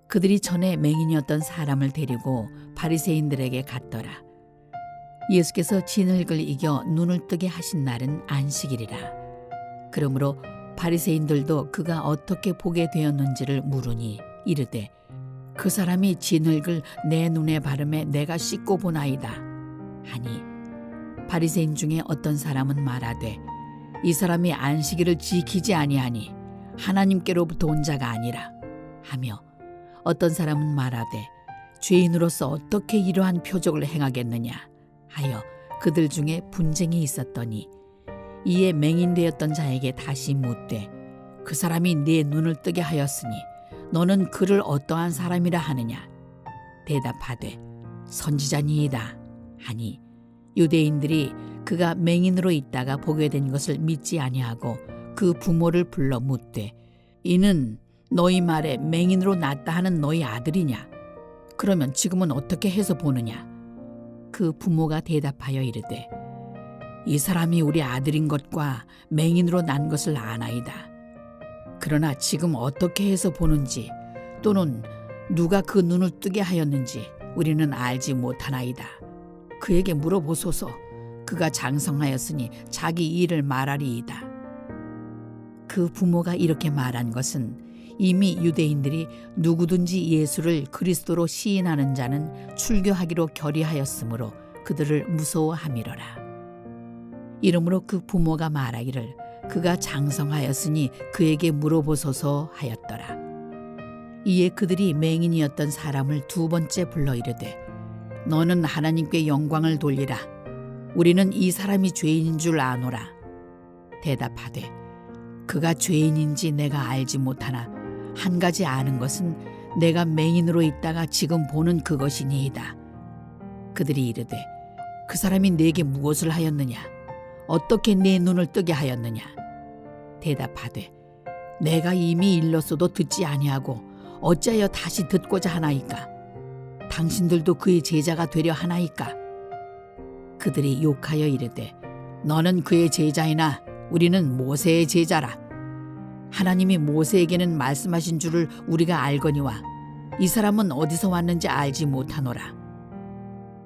그들이 전에 맹인이었던 사람을 데리고 바리새인들에게 갔더라. 예수께서 진흙을 이겨 눈을 뜨게 하신 날은 안식일이라. 그러므로 바리새인들도 그가 어떻게 보게 되었는지를 물으니 이르되 그 사람이 진흙을 내 눈에 바르매 내가 씻고 보나이다 하니, 바리새인 중에 어떤 사람은 말하되 이 사람이 안식일을 지키지 아니하니 하나님께로부터 온 자가 아니라 하며, 어떤 사람은 말하되 죄인으로서 어떻게 이러한 표적을 행하겠느냐 하여 그들 중에 분쟁이 있었더니, 이에 맹인되었던 자에게 다시 묻되 그 사람이 네 눈을 뜨게 하였으니 너는 그를 어떠한 사람이라 하느냐. 대답하되 선지자니이다 하니, 유대인들이 그가 맹인으로 있다가 보게 된 것을 믿지 아니하고 그 부모를 불러 묻되 이는 너희 말에 맹인으로 났다 하는 너희 아들이냐? 그러면 지금은 어떻게 해서 보느냐? 그 부모가 대답하여 이르되 이 사람이 우리 아들인 것과 맹인으로 난 것을 아나이다. 그러나 지금 어떻게 해서 보는지 또는 누가 그 눈을 뜨게 하였는지 우리는 알지 못하나이다. 그에게 물어보소서. 그가 장성하였으니 자기 일을 말하리이다. 그 부모가 이렇게 말한 것은 이미 유대인들이 누구든지 예수를 그리스도로 시인하는 자는 출교하기로 결의하였으므로 그들을 무서워함이로라. 이러므로 그 부모가 말하기를 그가 장성하였으니 그에게 물어보소서 하였더라. 이에 그들이 맹인이었던 사람을 두 번째 불러 이르되 너는 하나님께 영광을 돌리라. 우리는 이 사람이 죄인인 줄 아노라. 대답하되 그가 죄인인지 내가 알지 못하나 한 가지 아는 것은 내가 맹인으로 있다가 지금 보는 그것이니이다. 그들이 이르되 그 사람이 내게 무엇을 하였느냐? 어떻게 내 눈을 뜨게 하였느냐? 대답하되 내가 이미 일렀어도 듣지 아니하고 어찌하여 다시 듣고자 하나이까? 당신들도 그의 제자가 되려 하나이까? 그들이 욕하여 이르되 너는 그의 제자이나 우리는 모세의 제자라. 하나님이 모세에게는 말씀하신 줄을 우리가 알거니와 이 사람은 어디서 왔는지 알지 못하노라.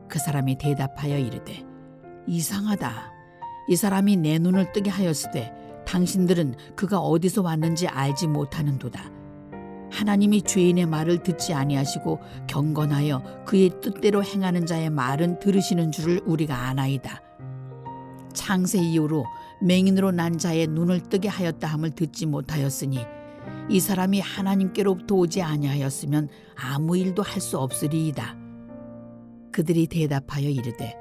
그 사람이 대답하여 이르되 이상하다. 이 사람이 내 눈을 뜨게 하였으되 당신들은 그가 어디서 왔는지 알지 못하는도다. 하나님이 죄인의 말을 듣지 아니하시고 경건하여 그의 뜻대로 행하는 자의 말은 들으시는 줄을 우리가 아나이다. 창세 이후로 맹인으로 난 자의 눈을 뜨게 하였다 함을 듣지 못하였으니 이 사람이 하나님께로부터 오지 아니하였으면 아무 일도 할 수 없으리이다. 그들이 대답하여 이르되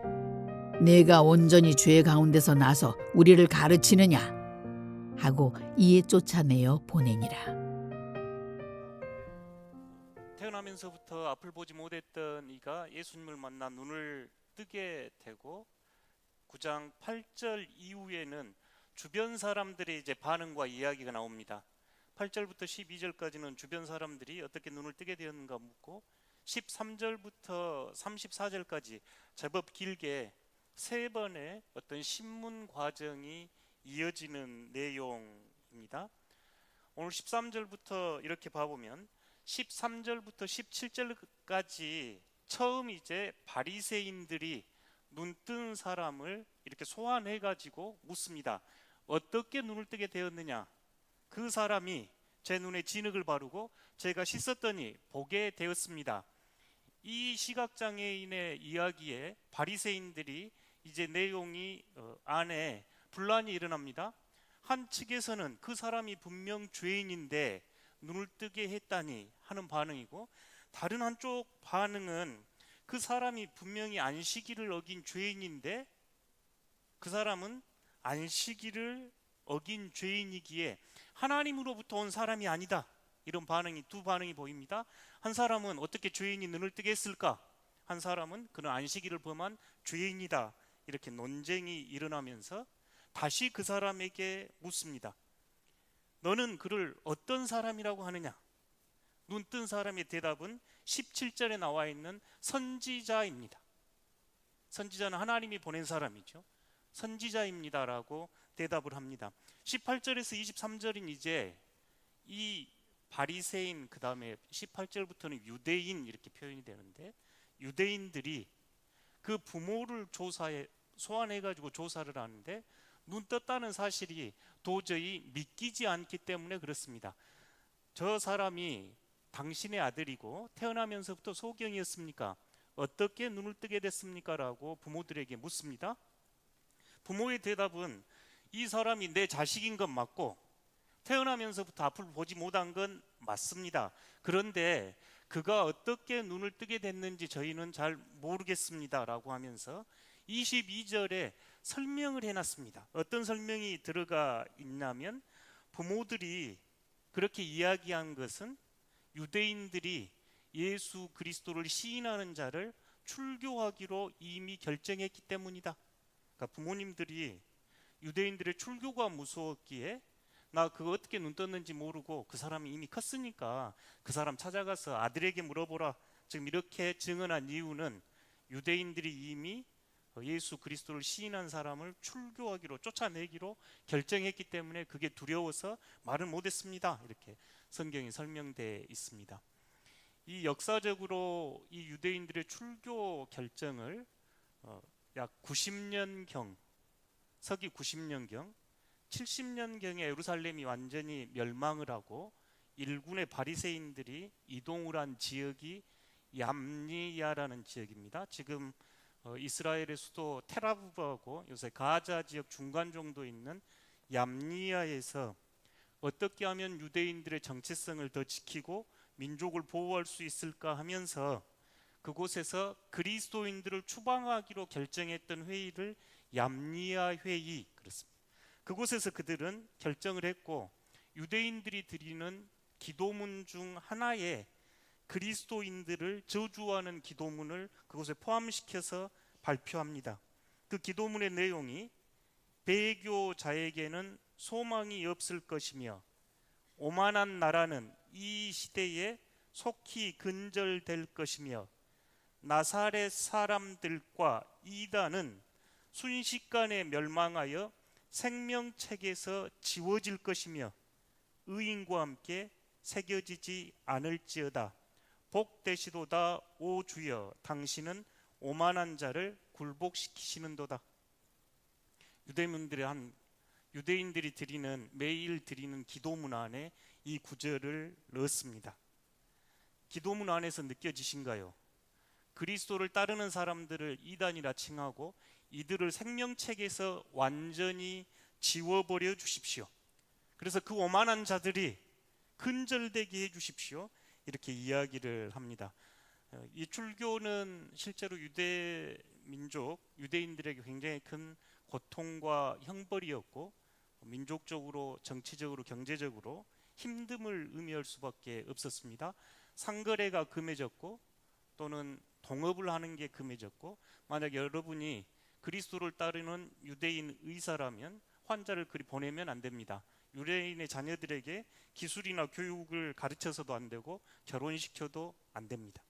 내가 온전히 죄 가운데서 나서 우리를 가르치느냐 하고 이에 쫓아내어 보내니라. 태어나면서부터 앞을 보지 못했던 이가 예수님을 만나 눈을 뜨게 되고 9장 8절 이후에는 주변 사람들의 이제 반응과 이야기가 나옵니다. 8절부터 12절까지는 주변 사람들이 어떻게 눈을 뜨게 되었는가 묻고 13절부터 34절까지 제법 길게 세 번의 어떤 신문 과정이 이어지는 내용입니다. 오늘 13절부터 이렇게 봐보면 13절부터 17절까지 처음 이제 바리새인들이 눈 뜬 사람을 이렇게 소환해 가지고 묻습니다. 어떻게 눈을 뜨게 되었느냐? 그 사람이 제 눈에 진흙을 바르고 제가 씻었더니 보게 되었습니다. 이 시각장애인의 이야기에 바리새인들이 이제 내용이 안에 분란이 일어납니다. 한 측에서는 그 사람이 분명 죄인인데 눈을 뜨게 했다니 하는 반응이고, 다른 한쪽 반응은 그 사람이 분명히 안식일을 어긴 죄인인데 그 사람은 안식일을 어긴 죄인이기에 하나님으로부터 온 사람이 아니다, 이런 반응이, 두 반응이 보입니다. 한 사람은 어떻게 죄인이 눈을 뜨게 했을까? 한 사람은 그는 안식일을 범한 죄인이다, 이렇게 논쟁이 일어나면서 다시 그 사람에게 묻습니다. 너는 그를 어떤 사람이라고 하느냐? 눈 뜬 사람의 대답은 17절에 나와 있는 선지자입니다. 선지자는 하나님이 보낸 사람이죠. 선지자입니다라고 대답을 합니다. 18절에서 23절인 이제 이 바리새인, 그 다음에 18절부터는 유대인 이렇게 표현이 되는데, 유대인들이 그 부모를 소환해가지고 조사를 하는데 눈 떴다는 사실이 도저히 믿기지 않기 때문에 그렇습니다. 저 사람이 당신의 아들이고 태어나면서부터 소경이었습니까? 어떻게 눈을 뜨게 됐습니까? 라고 부모들에게 묻습니다. 부모의 대답은 이 사람이 내 자식인 건 맞고 태어나면서부터 앞을 보지 못한 건 맞습니다. 그런데 그가 어떻게 눈을 뜨게 됐는지 저희는 잘 모르겠습니다. 라고 하면서 22절에 설명을 해놨습니다. 어떤 설명이 들어가 있냐면, 부모들이 그렇게 이야기한 것은 유대인들이 예수 그리스도를 시인하는 자를 출교하기로 이미 결정했기 때문이다. 그러니까 부모님들이 유대인들의 출교가 무서웠기에 나 그거 어떻게 눈 떴는지 모르고 그 사람이 이미 컸으니까 그 사람 찾아가서 아들에게 물어보라. 지금 이렇게 증언한 이유는 유대인들이 이미 예수 그리스도를 시인한 사람을 출교하기로, 쫓아내기로 결정했기 때문에 그게 두려워서 말을 못했습니다. 이렇게 성경이 설명되어 있습니다. 이 역사적으로 이 유대인들의 출교 결정을 약 90년경, 서기 90년경, 70년경에 예루살렘이 완전히 멸망을 하고 일군의 바리새인들이 이동을 한 지역이 얌니야라는 지역입니다. 지금 이스라엘의 수도 텔아비브하고 요새 가자 지역 중간 정도 있는 얌니야에서 어떻게 하면 유대인들의 정체성을 더 지키고 민족을 보호할 수 있을까 하면서 그곳에서 그리스도인들을 추방하기로 결정했던 회의를 얌니야 회의, 그렇습니다. 그곳에서 그들은 결정을 했고 유대인들이 드리는 기도문 중 하나에 그리스도인들을 저주하는 기도문을 그곳에 포함시켜서 발표합니다. 그 기도문의 내용이 배교자에게는 소망이 없을 것이며 오만한 나라는 이 시대에 속히 근절될 것이며 나사렛 사람들과 이단은 순식간에 멸망하여 생명책에서 지워질 것이며 의인과 함께 새겨지지 않을지어다. 복되시도다 오 주여, 당신은 오만한 자를 굴복시키시는도다. 유대인들이 매일 드리는 기도문 안에 이 구절을 넣었습니다. 기도문 안에서 느껴지신가요? 그리스도를 따르는 사람들을 이단이라 칭하고 이들을 생명책에서 완전히 지워버려 주십시오. 그래서 그 오만한 자들이 근절되게 해주십시오. 이렇게 이야기를 합니다. 이 출교는 실제로 유대인들에게 굉장히 큰 고통과 형벌이었고 민족적으로, 정치적으로, 경제적으로 힘듦을 의미할 수밖에 없었습니다. 상거래가 금해졌고 또는 동업을 하는 게 금해졌고, 만약 여러분이 그리스도를 따르는 유대인 의사라면 환자를 그리 보내면 안 됩니다. 유대인의 자녀들에게 기술이나 교육을 가르쳐서도 안 되고 결혼시켜도 안 됩니다.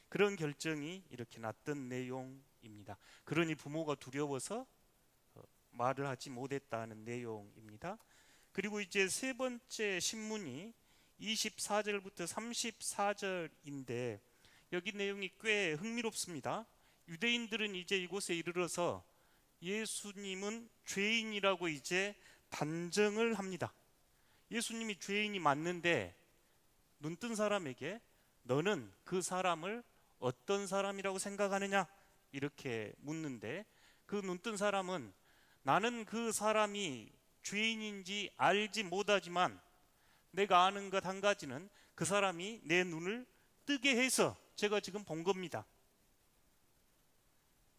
그런 결정이 이렇게 났던 내용입니다. 그러니 부모가 두려워서 말을 하지 못했다는 내용입니다. 그리고 이제 세 번째 신문이 24절부터 34절인데 여기 내용이 꽤 흥미롭습니다. 유대인들은 이제 이곳에 이르러서 예수님은 죄인이라고 이제 단정을 합니다. 예수님이 죄인이 맞는데 눈뜬 사람에게 너는 그 사람을 어떤 사람이라고 생각하느냐? 이렇게 묻는데 그 눈뜬 사람은 나는 그 사람이 죄인인지 알지 못하지만 내가 아는 것 한 가지는 그 사람이 내 눈을 뜨게 해서 제가 지금 본 겁니다.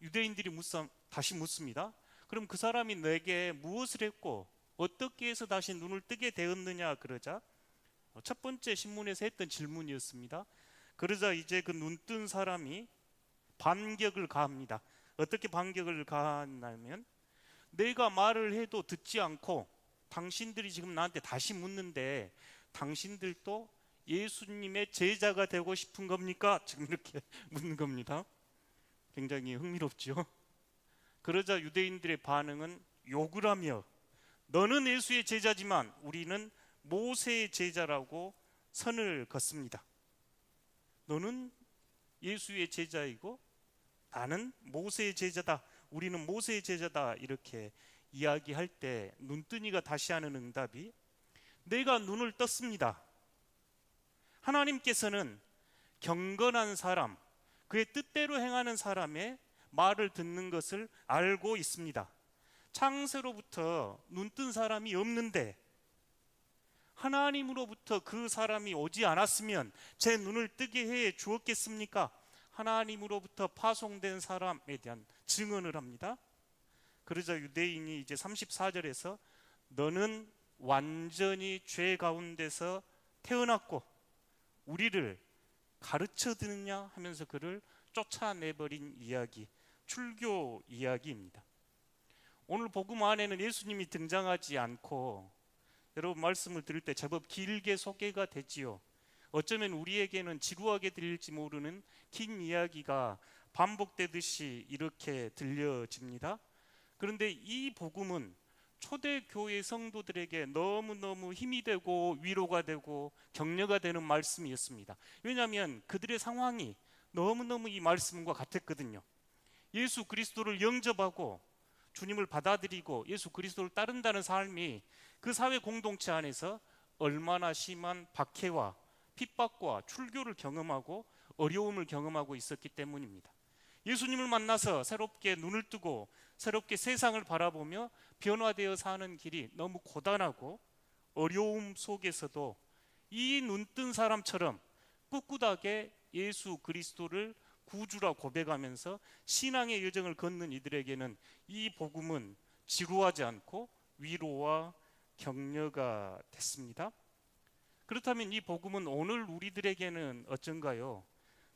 유대인들이 다시 묻습니다. 그럼 그 사람이 내게 무엇을 했고 어떻게 해서 다시 눈을 뜨게 되었느냐 그러자 첫 번째 신문에서 했던 질문이었습니다. 그러자 이제 그 눈뜬 사람이 반격을 가합니다. 어떻게 반격을 가하냐면 내가 말을 해도 듣지 않고 당신들이 지금 나한테 다시 묻는데 당신들도 예수님의 제자가 되고 싶은 겁니까? 지금 이렇게 묻는 겁니다. 굉장히 흥미롭죠. 그러자 유대인들의 반응은 욕을 하며 너는 예수의 제자지만 우리는 모세의 제자라고 선을 긋습니다. 너는 예수의 제자이고 나는 모세의 제자다. 우리는 모세의 제자다. 이렇게 이야기할 때 눈뜨니가 다시 하는 응답이 내가 눈을 떴습니다. 하나님께서는 경건한 사람, 그의 뜻대로 행하는 사람의 말을 듣는 것을 알고 있습니다. 창세로부터 눈뜬 사람이 없는데 하나님으로부터 그 사람이 오지 않았으면 제 눈을 뜨게 해 주었겠습니까? 하나님으로부터 파송된 사람에 대한 증언을 합니다. 그러자 유대인이 이제 34절에서 너는 완전히 죄 가운데서 태어났고 우리를 가르쳐 드느냐 하면서 그를 쫓아내버린 이야기, 출교 이야기입니다. 오늘 복음 안에는 예수님이 등장하지 않고 여러분 말씀을 들을 때 제법 길게 소개가 되지요. 어쩌면 우리에게는 지루하게 들릴지 모르는 긴 이야기가 반복되듯이 이렇게 들려집니다. 그런데 이 복음은 초대교회 성도들에게 너무너무 힘이 되고 위로가 되고 격려가 되는 말씀이었습니다. 왜냐하면 그들의 상황이 너무너무 이 말씀과 같았거든요. 예수 그리스도를 영접하고 주님을 받아들이고 예수 그리스도를 따른다는 삶이 그 사회 공동체 안에서 얼마나 심한 박해와 핍박과 출교를 경험하고 어려움을 경험하고 있었기 때문입니다. 예수님을 만나서 새롭게 눈을 뜨고 새롭게 세상을 바라보며 변화되어 사는 길이 너무 고단하고 어려움 속에서도 이 눈뜬 사람처럼 꿋꿋하게 예수 그리스도를 구주라 고백하면서 신앙의 여정을 걷는 이들에게는 이 복음은 지루하지 않고 위로와 격려가 됐습니다. 그렇다면 이 복음은 오늘 우리들에게는 어쩐가요?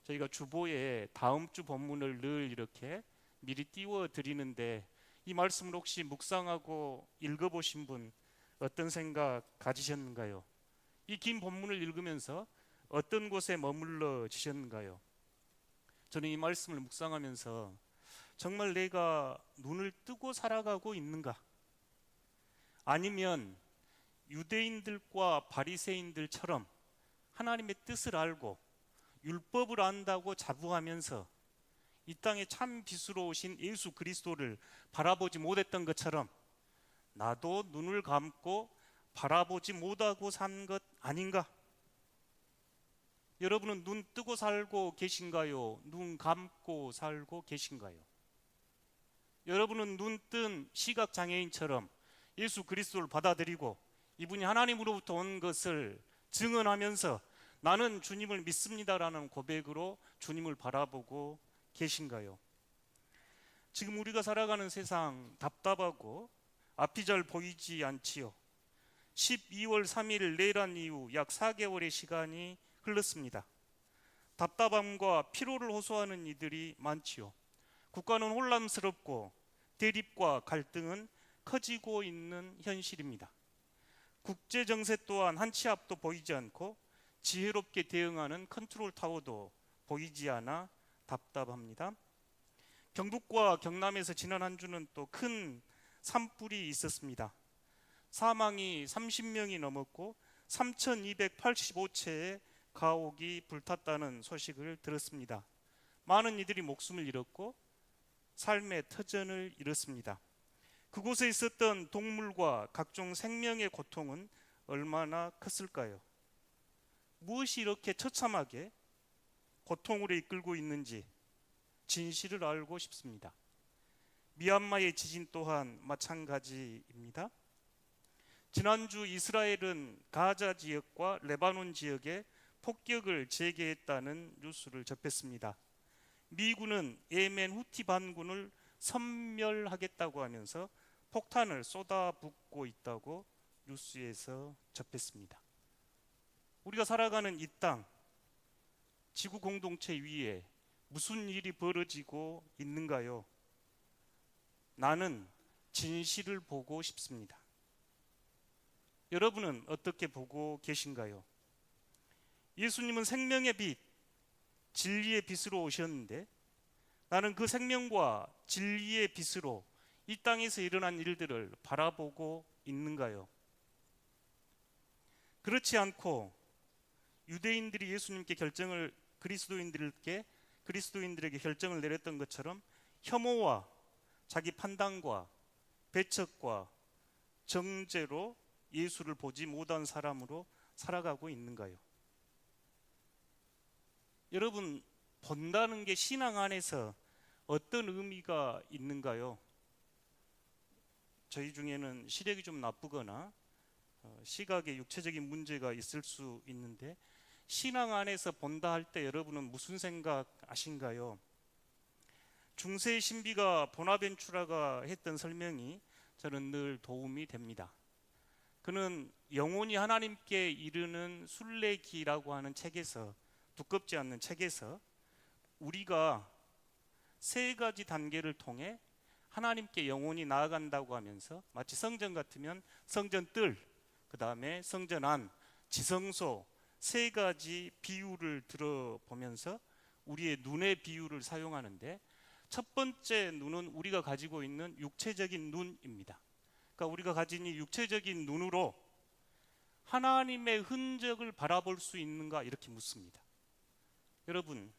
저희가 주보에 다음 주 본문을 늘 이렇게 미리 띄워 드리는데 이 말씀을 혹시 묵상하고 읽어보신 분 어떤 생각 가지셨는가요? 이 긴 본문을 읽으면서 어떤 곳에 머물러지셨는가요? 저는 이 말씀을 묵상하면서 정말 내가 눈을 뜨고 살아가고 있는가? 아니면 유대인들과 바리새인들처럼 하나님의 뜻을 알고 율법을 안다고 자부하면서 이 땅에 참 빛으로 오신 예수 그리스도를 바라보지 못했던 것처럼 나도 눈을 감고 바라보지 못하고 산 것 아닌가? 여러분은 눈 뜨고 살고 계신가요? 눈 감고 살고 계신가요? 여러분은 눈 뜬 시각장애인처럼 예수 그리스도를 받아들이고 이분이 하나님으로부터 온 것을 증언하면서 나는 주님을 믿습니다라는 고백으로 주님을 바라보고 계신가요? 지금 우리가 살아가는 세상 답답하고 앞이 잘 보이지 않지요. 12월 3일 내란 이후 약 4개월의 시간이 흘렀습니다. 답답함과 피로를 호소하는 이들이 많지요. 국가는 혼란스럽고 대립과 갈등은 커지고 있는 현실입니다. 국제 정세 또한 한 치 앞도 보이지 않고 지혜롭게 대응하는 컨트롤 타워도 보이지 않아 답답합니다. 경북과 경남에서 지난 한 주는 또 큰 산불이 있었습니다. 사망이 30명이 넘었고 3,285채의 가옥이 불탔다는 소식을 들었습니다. 많은 이들이 목숨을 잃었고 삶의 터전을 잃었습니다. 그곳에 있었던 동물과 각종 생명의 고통은 얼마나 컸을까요? 무엇이 이렇게 처참하게 고통으로 이끌고 있는지 진실을 알고 싶습니다. 미얀마의 지진 또한 마찬가지입니다. 지난주 이스라엘은 가자 지역과 레바논 지역에 폭격을 재개했다는 뉴스를 접했습니다. 미군은 예멘 후티 반군을 섬멸하겠다고 하면서 폭탄을 쏟아붓고 있다고 뉴스에서 접했습니다. 우리가 살아가는 이 땅, 지구 공동체 위에 무슨 일이 벌어지고 있는가요? 나는 진실을 보고 싶습니다. 여러분은 어떻게 보고 계신가요? 예수님은 생명의 빛, 진리의 빛으로 오셨는데 나는 그 생명과 진리의 빛으로 이 땅에서 일어난 일들을 바라보고 있는가요? 그렇지 않고 유대인들이 예수님께 그리스도인들에게 결정을 내렸던 것처럼 혐오와 자기 판단과 배척과 정죄로 예수를 보지 못한 사람으로 살아가고 있는가요? 여러분, 본다는 게 신앙 안에서 어떤 의미가 있는가요? 저희 중에는 시력이 좀 나쁘거나 시각에 육체적인 문제가 있을 수 있는데, 신앙 안에서 본다 할 때 여러분은 무슨 생각하신가요? 중세의 신비가 보나벤투라가 했던 설명이 저는 늘 도움이 됩니다. 그는 영혼이 하나님께 이르는 순례기라고 하는 책에서, 두껍지 않는 책에서 우리가 세 가지 단계를 통해 하나님께 영혼이 나아간다고 하면서, 마치 성전 같으면 성전 뜰, 그 다음에 성전 안, 지성소, 세 가지 비유를 들어보면서 우리의 눈의 비유를 사용하는데, 첫 번째 눈은 우리가 가지고 있는 육체적인 눈입니다. 그러니까 우리가 가진 이 육체적인 눈으로 하나님의 흔적을 바라볼 수 있는가, 이렇게 묻습니다. 여러분,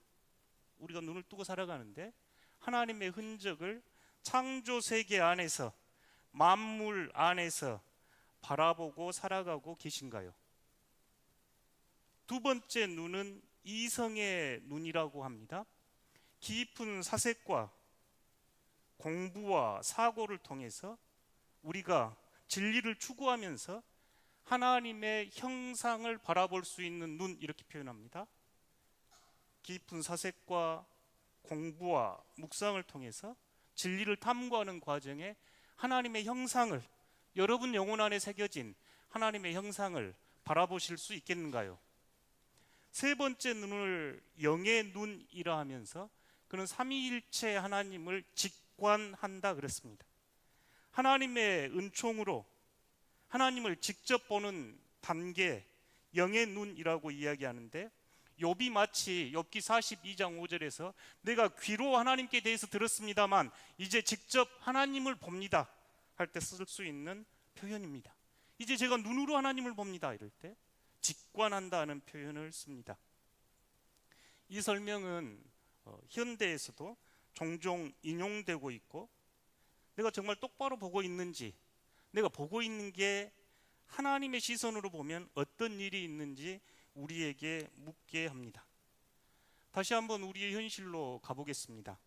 우리가 눈을 뜨고 살아가는데 하나님의 흔적을 창조 세계 안에서, 만물 안에서 바라보고 살아가고 계신가요? 두 번째 눈은 이성의 눈이라고 합니다. 깊은 사색과 공부와 사고를 통해서 우리가 진리를 추구하면서 하나님의 형상을 바라볼 수 있는 눈, 이렇게 표현합니다. 깊은 사색과 공부와 묵상을 통해서 진리를 탐구하는 과정에 하나님의 형상을, 여러분 영혼 안에 새겨진 하나님의 형상을 바라보실 수 있겠는가요? 세 번째 눈을 영의 눈이라 하면서 그는 삼위일체 하나님을 직관한다 그랬습니다. 하나님의 은총으로 하나님을 직접 보는 단계, 영의 눈이라고 이야기하는데, 욥이 마치 욥기 42장 5절에서 내가 귀로 하나님께 대해서 들었습니다만 이제 직접 하나님을 봅니다 할 때 쓸 수 있는 표현입니다. 이제 제가 눈으로 하나님을 봅니다 이럴 때 직관한다는 표현을 씁니다. 이 설명은 현대에서도 종종 인용되고 있고, 내가 정말 똑바로 보고 있는지, 내가 보고 있는 게 하나님의 시선으로 보면 어떤 일이 있는지 우리에게 묻게 합니다. 다시 한번 우리의 현실로 가보겠습니다.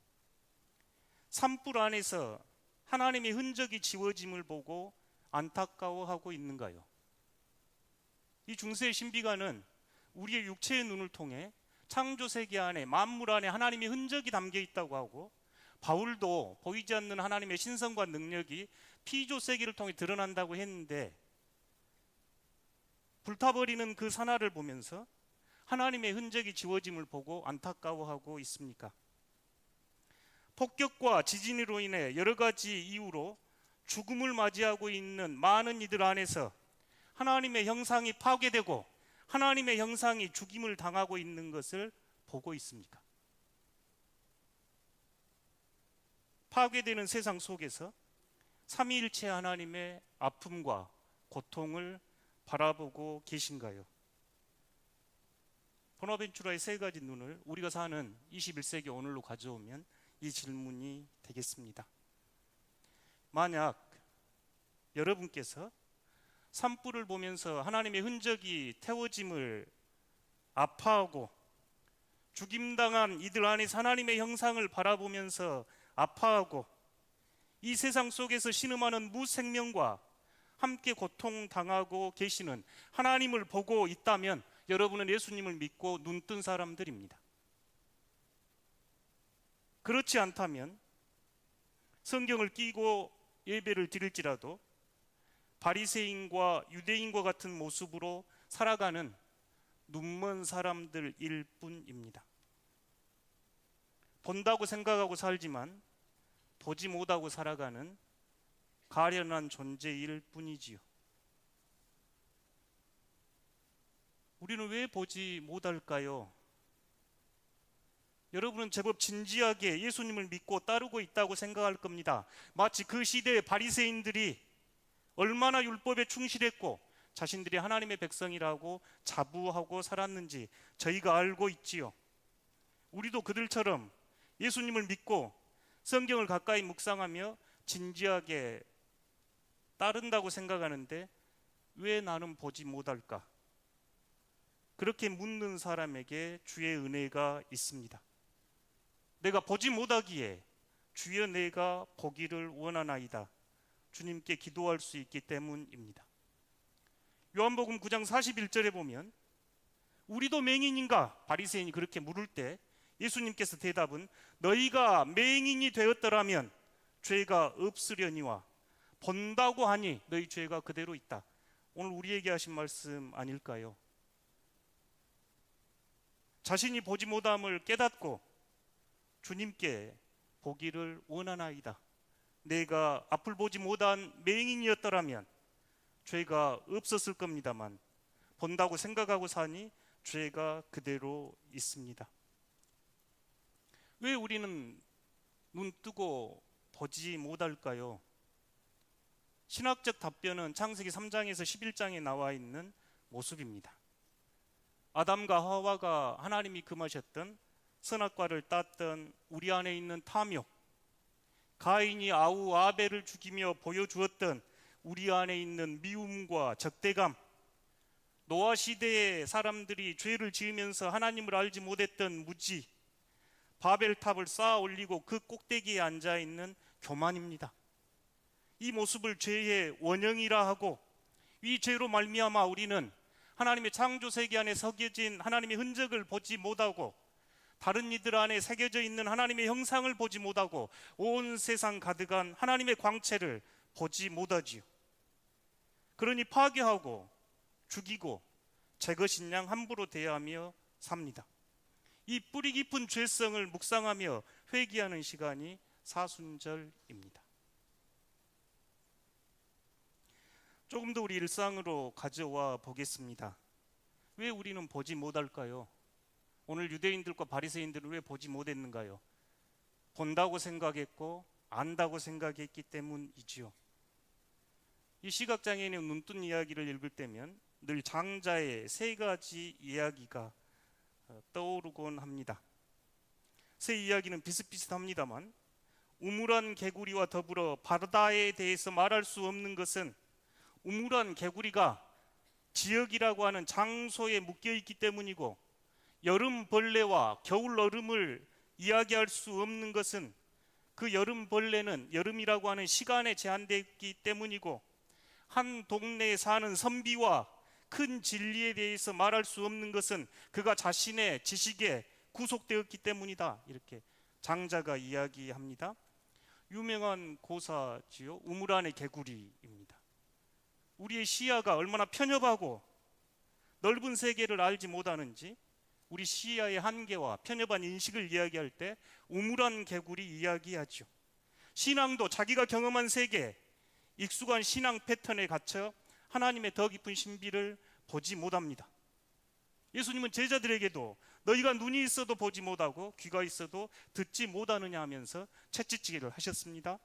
산불 안에서 하나님의 흔적이 지워짐을 보고 안타까워하고 있는가요? 이 중세의 신비가는 우리의 육체의 눈을 통해 창조 세계 안에, 만물 안에 하나님의 흔적이 담겨 있다고 하고, 바울도 보이지 않는 하나님의 신성과 능력이 피조 세계를 통해 드러난다고 했는데, 불타버리는 그 산하를 보면서 하나님의 흔적이 지워짐을 보고 안타까워하고 있습니까? 폭격과 지진으로 인해 여러 가지 이유로 죽음을 맞이하고 있는 많은 이들 안에서 하나님의 형상이 파괴되고 하나님의 형상이 죽임을 당하고 있는 것을 보고 있습니까? 파괴되는 세상 속에서 삼위일체 하나님의 아픔과 고통을 바라보고 계신가요? 보나벤투라의 세 가지 눈을 우리가 사는 21세기 오늘로 가져오면 이 질문이 되겠습니다. 만약 여러분께서 산불을 보면서 하나님의 흔적이 태워짐을 아파하고, 죽임당한 이들 안에서 하나님의 형상을 바라보면서 아파하고, 이 세상 속에서 신음하는 무생명과 함께 고통당하고 계시는 하나님을 보고 있다면 여러분은 예수님을 믿고 눈뜬 사람들입니다. 그렇지 않다면 성경을 끼고 예배를 드릴지라도 바리새인과 유대인과 같은 모습으로 살아가는 눈먼 사람들일 뿐입니다. 본다고 생각하고 살지만 보지 못하고 살아가는 가련한 존재일 뿐이지요. 우리는 왜 보지 못할까요? 여러분은 제법 진지하게 예수님을 믿고 따르고 있다고 생각할 겁니다. 마치 그 시대의 바리새인들이 얼마나 율법에 충실했고 자신들이 하나님의 백성이라고 자부하고 살았는지 저희가 알고 있지요. 우리도 그들처럼 예수님을 믿고 성경을 가까이 묵상하며 진지하게 따른다고 생각하는데 왜 나는 보지 못할까? 그렇게 묻는 사람에게 주의 은혜가 있습니다. 내가 보지 못하기에 주여 내가 보기를 원하나이다. 주님께 기도할 수 있기 때문입니다. 요한복음 9장 41절에 보면 우리도 맹인인가? 바리새인이 그렇게 물을 때 예수님께서 대답은 너희가 맹인이 되었더라면 죄가 없으려니와 본다고 하니 너희 죄가 그대로 있다. 오늘 우리에게 하신 말씀 아닐까요? 자신이 보지 못함을 깨닫고 주님께 보기를 원하나이다. 내가 앞을 보지 못한 맹인이었더라면 죄가 없었을 겁니다만 본다고 생각하고 사니 죄가 그대로 있습니다. 왜 우리는 눈 뜨고 보지 못할까요? 신학적 답변은 창세기 3장에서 11장에 나와 있는 모습입니다. 아담과 하와가 하나님이 금하셨던 선악과를 땄던 우리 안에 있는 탐욕, 가인이 아우 아벨을 죽이며 보여주었던 우리 안에 있는 미움과 적대감, 노아 시대의 사람들이 죄를 지으면서 하나님을 알지 못했던 무지, 바벨탑을 쌓아 올리고 그 꼭대기에 앉아 있는 교만입니다. 이 모습을 죄의 원형이라 하고 이 죄로 말미암아 우리는 하나님의 창조 세계 안에 새겨진 하나님의 흔적을 보지 못하고 다른 이들 안에 새겨져 있는 하나님의 형상을 보지 못하고 온 세상 가득한 하나님의 광채를 보지 못하지요. 그러니 파괴하고 죽이고 제 것인 양 함부로 대하며 삽니다. 이 뿌리 깊은 죄성을 묵상하며 회개하는 시간이 사순절입니다. 조금 더 우리 일상으로 가져와 보겠습니다. 왜 우리는 보지 못할까요? 오늘 유대인들과 바리새인들은 왜 보지 못했는가요? 본다고 생각했고 안다고 생각했기 때문이지요. 이 시각장애인의 눈뜬 이야기를 읽을 때면 늘 장자의 세 가지 이야기가 떠오르곤 합니다. 세 이야기는 비슷비슷합니다만 우물안 개구리와 더불어 바다에 대해서 말할 수 없는 것은 우물안 개구리가 지역이라고 하는 장소에 묶여있기 때문이고 여름 벌레와 겨울 얼음을 이야기할 수 없는 것은 그 여름 벌레는 여름이라고 하는 시간에 제한되어 있기 때문이고 한 동네에 사는 선비와 큰 진리에 대해서 말할 수 없는 것은 그가 자신의 지식에 구속되었기 때문이다. 이렇게 장자가 이야기합니다. 유명한 고사지요. 우물안의 개구리입니다. 우리의 시야가 얼마나 편협하고 넓은 세계를 알지 못하는지 우리 시야의 한계와 편협한 인식을 이야기할 때 우물안 개구리 이야기하죠. 신앙도 자기가 경험한 세계, 익숙한 신앙 패턴에 갇혀 하나님의 더 깊은 신비를 보지 못합니다. 예수님은 제자들에게도 너희가 눈이 있어도 보지 못하고 귀가 있어도 듣지 못하느냐 하면서 채찍질을 하셨습니다.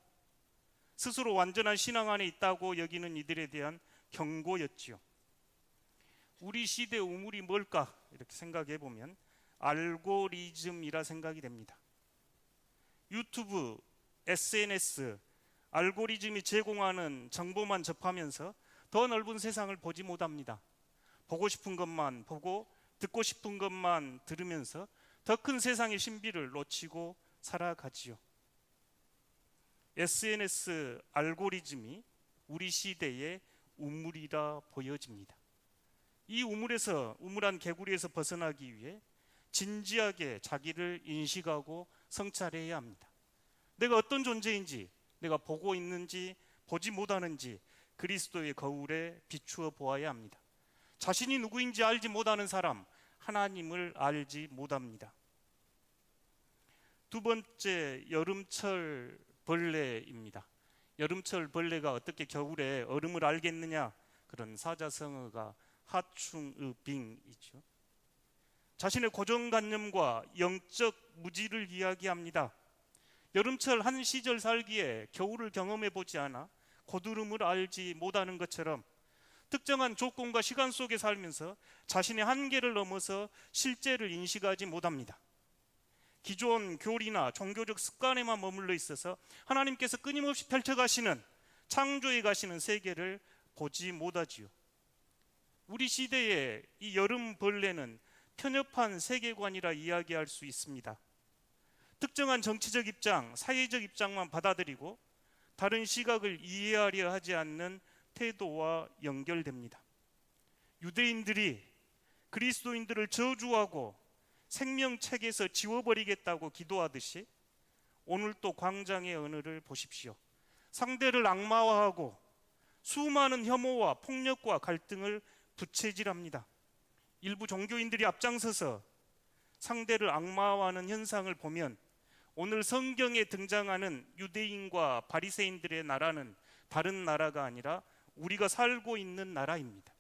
스스로 완전한 신앙 안에 있다고 여기는 이들에 대한 경고였지요. 우리 시대 우물이 뭘까? 이렇게 생각해 보면 알고리즘이라 생각이 됩니다. 유튜브, SNS, 알고리즘이 제공하는 정보만 접하면서 더 넓은 세상을 보지 못합니다. 보고 싶은 것만 보고 듣고 싶은 것만 들으면서 더 큰 세상의 신비를 놓치고 살아가지요. SNS 알고리즘이 우리 시대의 우물이라 보여집니다. 이 우물에서 우물안 개구리에서 벗어나기 위해 진지하게 자기를 인식하고 성찰해야 합니다. 내가 어떤 존재인지, 내가 보고 있는지 보지 못하는지 그리스도의 거울에 비추어 보아야 합니다. 자신이 누구인지 알지 못하는 사람, 하나님을 알지 못합니다. 두 번째, 여름철 벌레입니다. 여름철 벌레가 어떻게 겨울에 얼음을 알겠느냐? 그런 사자성어가 하충의빙이죠. 자신의 고정관념과 영적 무지를 이야기합니다. 여름철 한 시절 살기에 겨울을 경험해 보지 않아 고드름을 알지 못하는 것처럼 특정한 조건과 시간 속에 살면서 자신의 한계를 넘어서 실제를 인식하지 못합니다. 기존 교리나 종교적 습관에만 머물러 있어서 하나님께서 끊임없이 펼쳐가시는, 창조해 가시는 세계를 보지 못하지요. 우리 시대의 이 여름 벌레는 편협한 세계관이라 이야기할 수 있습니다. 특정한 정치적 입장, 사회적 입장만 받아들이고 다른 시각을 이해하려 하지 않는 태도와 연결됩니다. 유대인들이 그리스도인들을 저주하고 생명책에서 지워버리겠다고 기도하듯이 오늘 또 광장의 언어를 보십시오. 상대를 악마화하고 수많은 혐오와 폭력과 갈등을 부채질합니다. 일부 종교인들이 앞장서서 상대를 악마화하는 현상을 보면 오늘 성경에 등장하는 유대인과 바리새인들의 나라는 다른 나라가 아니라 우리가 살고 있는 나라입니다.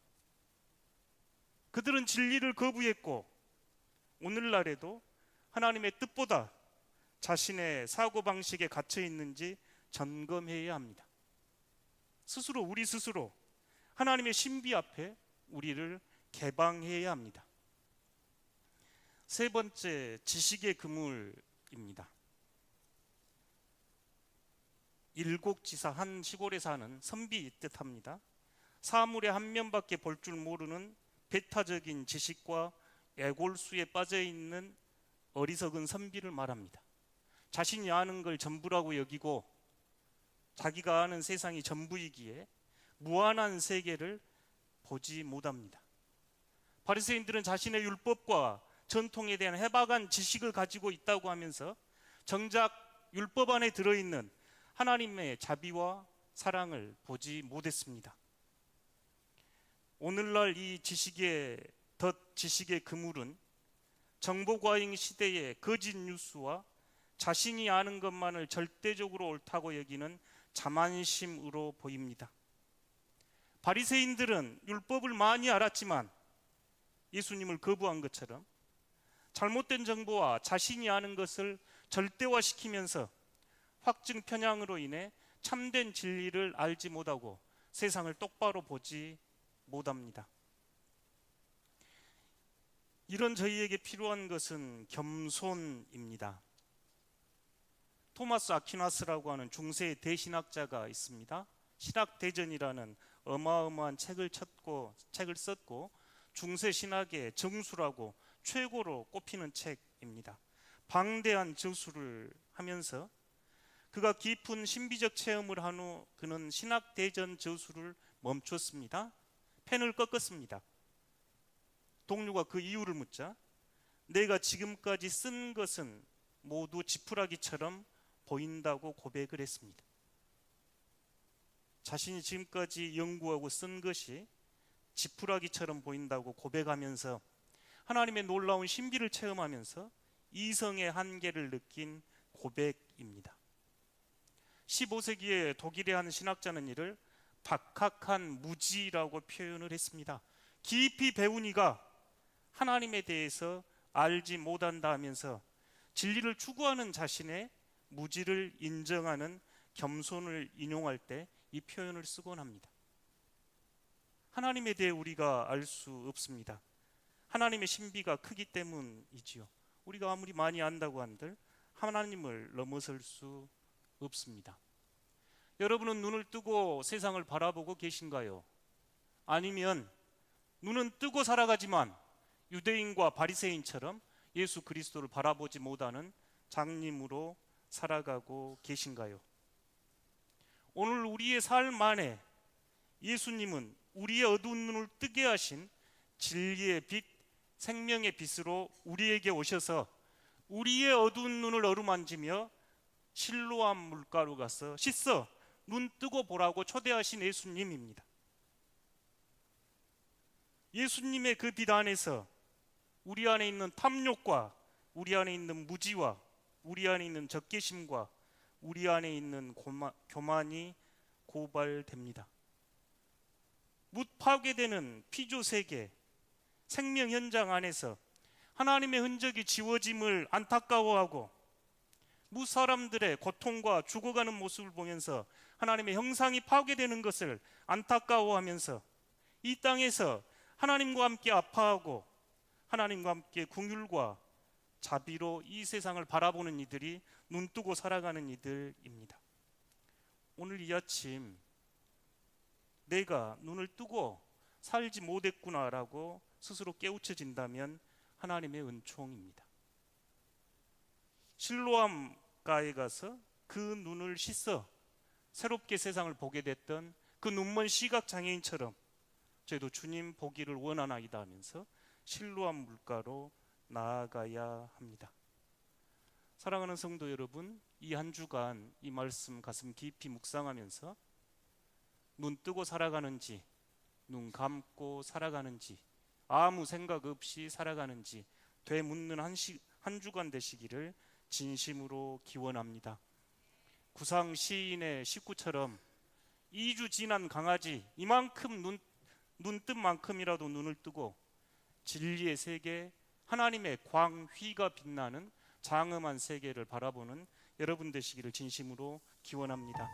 그들은 진리를 거부했고 오늘날에도 하나님의 뜻보다 자신의 사고방식에 갇혀 있는지 점검해야 합니다. 우리 스스로 하나님의 신비 앞에 우리를 개방해야 합니다. 세 번째, 지식의 그물입니다. 일곡지사, 한 시골에 사는 선비 뜻합니다. 사물의 한 면밖에 볼 줄 모르는 배타적인 지식과 애골수에 빠져있는 어리석은 선비를 말합니다. 자신이 아는 걸 전부라고 여기고 자기가 아는 세상이 전부이기에 무한한 세계를 보지 못합니다. 바리새인들은 자신의 율법과 전통에 대한 해박한 지식을 가지고 있다고 하면서 정작 율법 안에 들어있는 하나님의 자비와 사랑을 보지 못했습니다. 오늘날 이 지식의 그물은 정보과잉 시대의 거짓 뉴스와 자신이 아는 것만을 절대적으로 옳다고 여기는 자만심으로 보입니다. 바리새인들은 율법을 많이 알았지만 예수님을 거부한 것처럼 잘못된 정보와 자신이 아는 것을 절대화시키면서 확증 편향으로 인해 참된 진리를 알지 못하고 세상을 똑바로 보지 못합니다. 이런 저희에게 필요한 것은 겸손입니다. 토마스 아퀴나스라고 하는 중세 대신학자가 있습니다. 신학대전이라는 어마어마한 책을 썼고 중세 신학의 정수라고 최고로 꼽히는 책입니다. 방대한 저술을 하면서 그가 깊은 신비적 체험을 한 후 그는 신학대전 저술을 멈췄습니다. 펜을 꺾었습니다. 동료가 그 이유를 묻자 내가 지금까지 쓴 것은 모두 지푸라기처럼 보인다고 고백을 했습니다. 자신이 지금까지 연구하고 쓴 것이 지푸라기처럼 보인다고 고백하면서 하나님의 놀라운 신비를 체험하면서 이성의 한계를 느낀 고백입니다. 15세기에 독일의 한 신학자는 이를 박학한 무지라고 표현을 했습니다. 깊이 배운 이가 하나님에 대해서 알지 못한다 하면서 진리를 추구하는 자신의 무지를 인정하는 겸손을 인용할 때 이 표현을 쓰곤 합니다. 하나님에 대해 우리가 알 수 없습니다. 하나님의 신비가 크기 때문이지요. 우리가 아무리 많이 안다고 한들 하나님을 넘어설 수 없습니다. 여러분은 눈을 뜨고 세상을 바라보고 계신가요? 아니면 눈은 뜨고 살아가지만 유대인과 바리새인처럼 예수 그리스도를 바라보지 못하는 장님으로 살아가고 계신가요? 오늘 우리의 삶 안에 예수님은 우리의 어두운 눈을 뜨게 하신 진리의 빛, 생명의 빛으로 우리에게 오셔서 우리의 어두운 눈을 어루만지며 실로암 물가로 가서 씻어 눈 뜨고 보라고 초대하신 예수님입니다. 예수님의 그 빛 안에서 우리 안에 있는 탐욕과 우리 안에 있는 무지와 우리 안에 있는 적개심과 우리 안에 있는 교만이 고발됩니다. 묻 파괴되는 피조세계, 생명 현장 안에서 하나님의 흔적이 지워짐을 안타까워하고 무 사람들의 고통과 죽어가는 모습을 보면서 하나님의 형상이 파괴되는 것을 안타까워하면서 이 땅에서 하나님과 함께 아파하고 하나님과 함께 긍휼과 자비로 이 세상을 바라보는 이들이 눈뜨고 살아가는 이들입니다. 오늘 이 아침 내가 눈을 뜨고 살지 못했구나라고 스스로 깨우쳐진다면 하나님의 은총입니다. 실로암가에 가서 그 눈을 씻어 새롭게 세상을 보게 됐던 그 눈먼 시각장애인처럼 저희도 주님 보기를 원하나이다 하면서 실로암 물가로 나아가야 합니다. 사랑하는 성도 여러분, 이 한 주간 이 말씀 가슴 깊이 묵상하면서 눈 뜨고 살아가는지, 눈 감고 살아가는지, 아무 생각 없이 살아가는지 되묻는 한 주간 되시기를 진심으로 기원합니다. 구상 시인의 식구처럼 2주 지난 강아지 이만큼 눈뜬 만큼이라도 눈을 뜨고 진리의 세계, 하나님의 광휘가 빛나는 장엄한 세계를 바라보는 여러분 되시기를 진심으로 기원합니다.